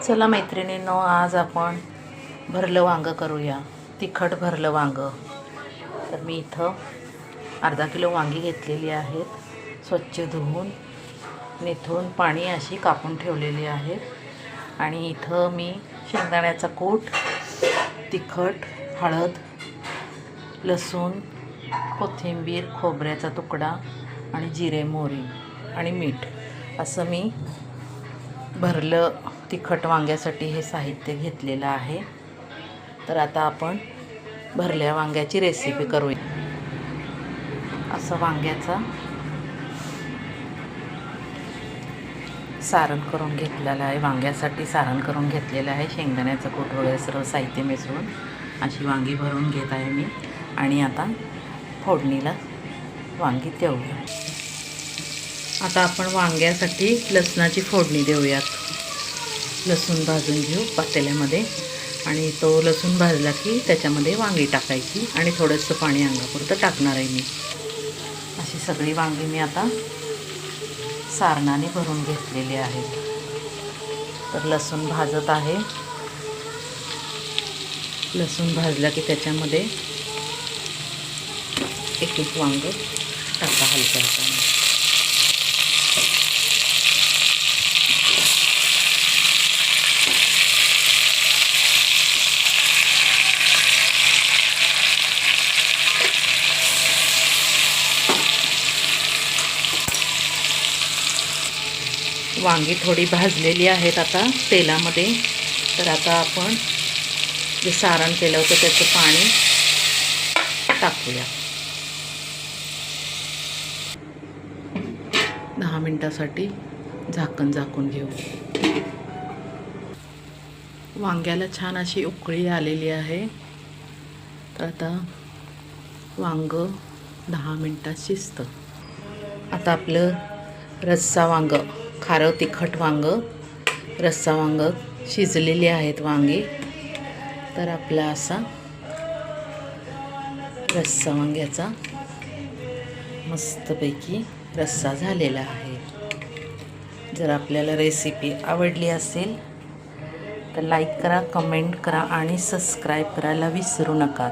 चला मैत्रिणींनो, आज आपण भरलं वांगं करूया. तिखट भरलं वांगं. तर मी इथं अर्धा किलो वांगी घेतलेली आहेत. स्वच्छ धुवून निथळून पाणी अशी कापून ठेवलेली आहेत. आणि इथं मी शेंगदाण्याचा कूट, तिखट, हळद, लसूण, कोथिंबीर, खोबऱ्याचा तुकडा आणि जिरे, मोहरी आणि मीठ असं मी भरलं तिखट वांग्यासाठी हे साहित्य घेतलेलं आहे. तर आता आपण भरल्या वांग्याची रेसिपी करूया. असं वांग्याचा सारण करून घेतलेलं आहे. वांग्यासाठी सारण करून घेतलेलं आहे. शेंगदाण्याचं कूट वगैरे सर्व साहित्य मिसळून अशी वांगी भरून घेत आहे मी. आणि आता फोडणीला वांगी देऊया. आता आपण वांग्यासाठी लसणाची फोडणी देऊयात. लसूण भाजून घेऊ पातेल्यामध्ये आणि तो लसूण भाजला की त्याच्यामध्ये वांगी टाकायची आणि थोडंसं पाणी अंगापुरतं टाकणार आहे मी. अशी सगळी वांगी मी आता सारणाने भरून घेतलेली आहेत. तर लसूण भाजत आहे. लसूण भाजला की त्याच्यामध्ये एक एक वांग टाका हलक्या हाताने. वांगी थोडी भाजलेली आहेत आता तेलामध्ये. तर आता आपण जे सारण केलं होतं त्याचं पाणी टाकूया. 10 मिनिटासाठी झाकून घेऊ. वांग्याला छान अशी उकळी आलेली आहे. तर आता वांगं 10 मिनिटात शिजतं. आता आपलं रस्सा वांगं, खारं तिखट वांगं, रस्सा वांगं शिजलेली आहेत वांगी. तर आपला असा रस्सा वांग्याचा मस्तपैकी रस्सा झालेला आहे. जर आपल्याला रेसिपी आवडली असेल तर लाईक करा, कमेंट करा आणि सबस्क्राईब करायला विसरू नका.